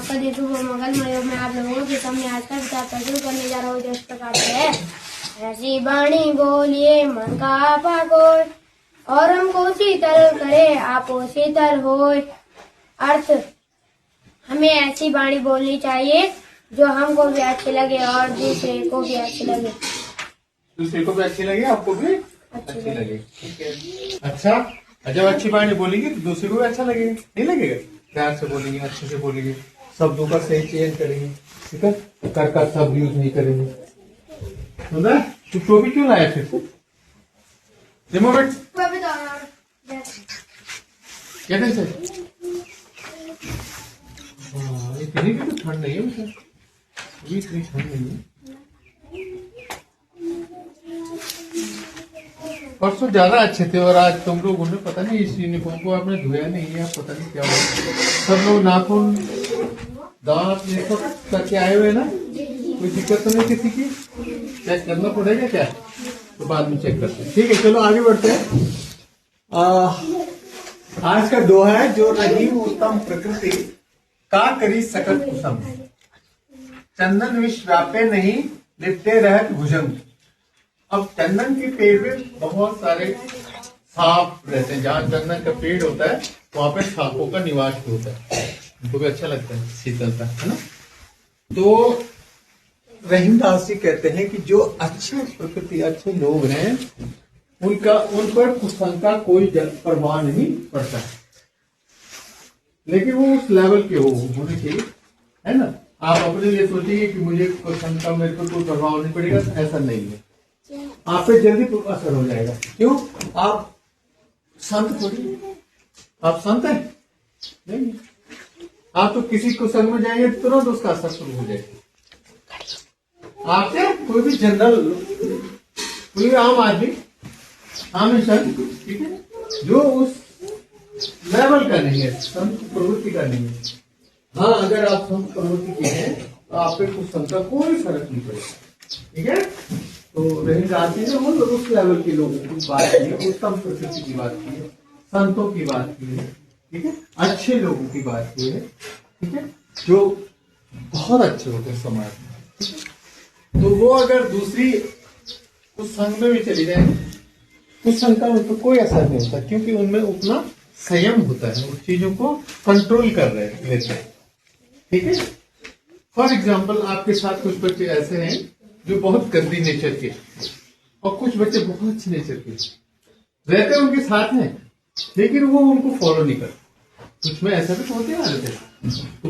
आपका दिन शुभ मंगलमय हो। मैं आप लोगों के सामने आज का विचार प्रस्तुत करने जा रहा हूँ जो इस प्रकार से है। ऐसी वाणी बोलिए मन का आपा कोय, और हमको शीतल करे आपो शीतल होय। अर्थ, हमें ऐसी वाणी बोलनी चाहिए जो हमको भी अच्छी लगे और दूसरे को भी अच्छी लगे। दूसरे को भी अच्छी लगे, आपको भी अच्छी लगे। ठीक है। अच्छा, जब अच्छी वाणी बोलेंगे तो दूसरे को भी अच्छा लगेगा, नहीं लगेगा? प्यार से बोलेंगे, अच्छे से बोलेंगे, शब्दों का सही चयन करेंगे, ठीक है? कर शब्द यूज नहीं करेंगे। समझा? तू टोपी क्यों लाया फिर? क्या से? इतनी भी तो ठंड नहीं है मुझे, इतनी ठंड नहीं है। परसों ज्यादा अच्छे थे और आज तुम लोगों ने पता नहीं इस यूनिफॉर्म को आपने धोया नहीं है, पता नहीं क्या हुआ। सब लोग नाखून दांत ये सब करके आए हुए ना, कोई दिक्कत तो नहीं किसी की? चेक करना पड़ेगा क्या? तो बाद में चेक करते हैं। ठीक है, चलो आगे बढ़ते हैं। आज का दोहा है, जो रही उत्तम प्रकृति का करी सकत कुसुम, चंदन विष व्यापे नहीं लिपटे रहत भुजंग। अब चंदन के पेड़ में बहुत सारे सांप रहते हैं। जहाँ चंदन का पेड़ होता है वहां पे सांपों का निवास होता है, उनको भी अच्छा लगता है, शीतलता है ना। तो रहीमदास जी कहते हैं कि जो अच्छे प्रकृति अच्छे लोग हैं उन पर कुसंग का कोई प्रभाव नहीं पड़ता है, लेकिन वो उस लेवल के होने चाहिए, है ना। आप अपने लिए सोचिए कि मुझे कुसंग का मेरे पर कोई प्रभाव नहीं पड़ेगा, ऐसा नहीं है। आप पे जल्दी असर हो जाएगा। क्यों? आप संत थोड़ी, आप संत हैं नहीं। आप तो किसी कुसंग में जाएंगे तुरंत उसका असर शुरू हो जाएगा। आप क्या कोई भी जनरल, कोई आम आदमी, आम इंसान, ठीक है, जो उस लेवल का नहीं है, संत प्रवृत्ति का नहीं है। हाँ, अगर आप संत प्रवृत्ति के हैं तो आप पे कुसंग का कोई फर्क नहीं पड़ेगा, ठीक है। तो रहीमदास जी ने उस लेवल के लोगों की बात की है, उत्तम प्रकृति की बात की है, संतों की बात की है, ठीक है, अच्छे लोगों की बात की है, ठीक है, जो बहुत अच्छे होते हैं समाज में, ठीक है। तो वो अगर दूसरी उस संघ में भी चली जाए, उस संघ का उन पर कोई असर नहीं होता, क्योंकि उनमें उतना संयम होता है, उस चीजों को कंट्रोल कर लेते हैं, ठीक है। फॉर एग्जाम्पल, आपके साथ कुछ बच्चे ऐसे हैं जो बहुत गंदी नेचर के, और कुछ बच्चे बहुत अच्छे नेचर के रहते हैं उनके साथ में, लेकिन वो उनको फॉलो नहीं करते। कुछ में ऐसा भी होते हैं रहते हैं। तो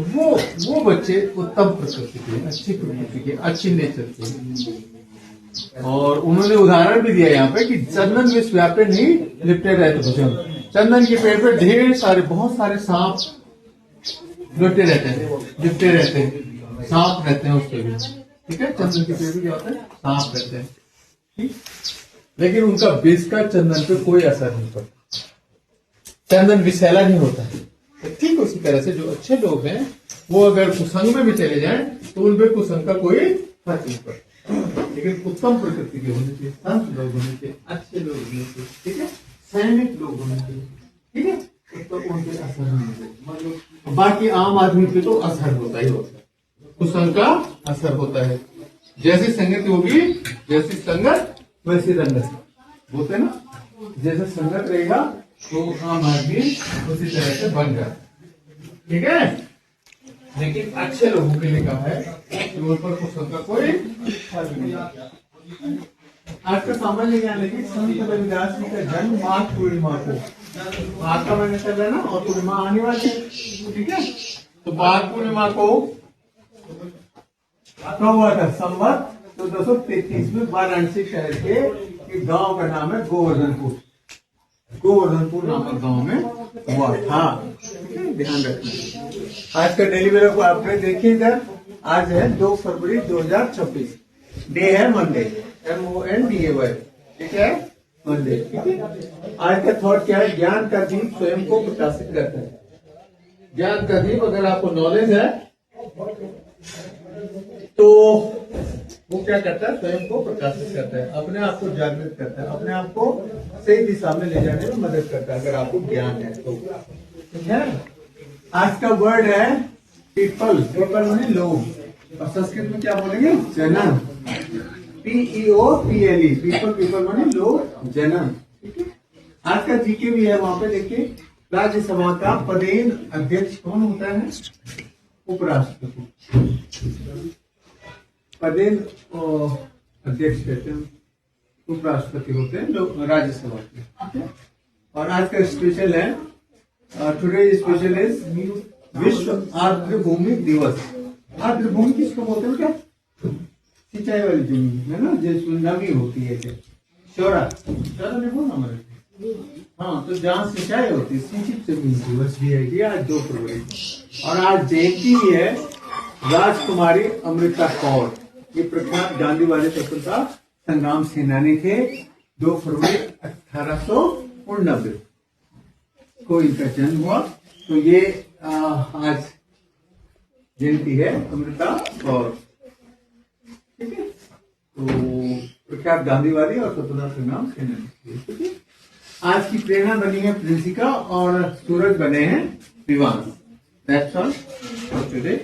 वो बच्चे उत्तम प्रकृति के, अच्छी प्रकृति के, अच्छी नेचर के। और उन्होंने उदाहरण भी दिया यहाँ पे कि चंदन विष व्यापे नहीं लिपटे रहते भुजंग। चंदन के पेड़ पे ढेर सारे, बहुत सारे सांप लिपटे रहते हैं, लिपटे रहते हैं, सांप रहते हैं उस पे भी, ठीक है। चंदन के पेड़ पे क्या होता है? सांप रहते हैं, ठीक। लेकिन उनका विष का चंदन पे कोई असर नहीं पड़ता, चंदन विषैला नहीं होता है। ठीक उसी तरह से जो अच्छे लोग हैं वो अगर कुसंग में भी चले जाएं तो उन पे कुसंग का कोई फर्क नहीं पड़ता। लेकिन उत्तम प्रकृति के होने चाहिए, संत लोग होने चाहिए, अच्छे लोग होने चाहिए, ठीक है, सैनिक लोग होने चाहिए, ठीक है, तो उन पे असर नहीं होता। मतलब बाकी आम आदमी पे तो असर होता ही होता है, कुसंग का असर होता है। जैसी संगत होगी, जैसी संगत वैसी रंगत, बोलते ना, जैसे संगत रहेगा तो आम आदमी उसी तरह से बन जाता है, ठीक है। लेकिन अच्छे लोगों के लिए कहा है कि उन पर कुसंग का कोई फर्क नहीं। आज का सामान्य ज्ञान है कि संत रविदास जी का जन्म माघ पूर्णिमा को, माघ का महीना चल रहा है ना, और पूर्णिमा आने वाली है, ठीक है। तो माघ पूर्णिमा को कब हुआ था? संवत 1433 में वाराणसी शहर के गांव का नाम है गोवर्धनपुर, गोवर्धनपुर नामक गांव में हुआ था, ध्यान रखना। आज का डेली वेलर को आपने देखिए इधर, आज है 2 फरवरी 2026, डे है मंडे, MONDAY, ठीक है, मंडे, ठीक है। आज का थॉट क्या है? ज्ञान का दीप स्वयं को प्रकाशित करता है। ज्ञान का दीप, अगर आपको नॉलेज है तो वो क्या करता है? स्वयं को प्रकाशित करता है, अपने आप को जागृत करता है, अपने आप को सही दिशा में ले जाने में मदद करता है, अगर आपको ज्ञान है तो, ठीक है। आज का वर्ड है पीपल, पीपल माने लोग, और संस्कृत में क्या बोलेंगे? जनन। PEOPLE, पीपल, पीपल माने लोग, जनन। ठीक है। आज का जीके भी है, वहां पे देखिए, राज्यसभा का पदेन अध्यक्ष कौन होता है? उपराष्ट्रपति। पदेन अध्यक्ष कहते हैं, उपराष्ट्रपति होते हैं लोग राज्यसभा के। ठीक है? और आज का स्पेशल है, टुडे स्पेशल इज विश्व आर्द्रभूमि दिवस। आर्द्रभूमि किसको बोलते हैं? क्या सिंचाई वाली जमीन है ना, जिसमें नमी होती है। शोरा, शोरा ने बोला हमारे, हाँ, तो जहाँ सिंचाई होती है, सिंचित जमीन दिवस भी है आज 2 फरवरी। और आज जयंती भी है राजकुमारी अमृता कौर, ये प्रख्यात गांधीवादी स्वतंत्रता संग्राम सेनानी थे। 2 फरवरी 1889 को इनका जन्म हुआ। तो ये आज जयंती है अमृता कौर। ठीक है, तो प्रख्यात गांधीवादी और स्वतंत्रता संग्राम सेनानी। ठीक है, आज की प्रेरणा बनी है प्रिंसिका और सूरज बने हैं Vivaan. That's all for today.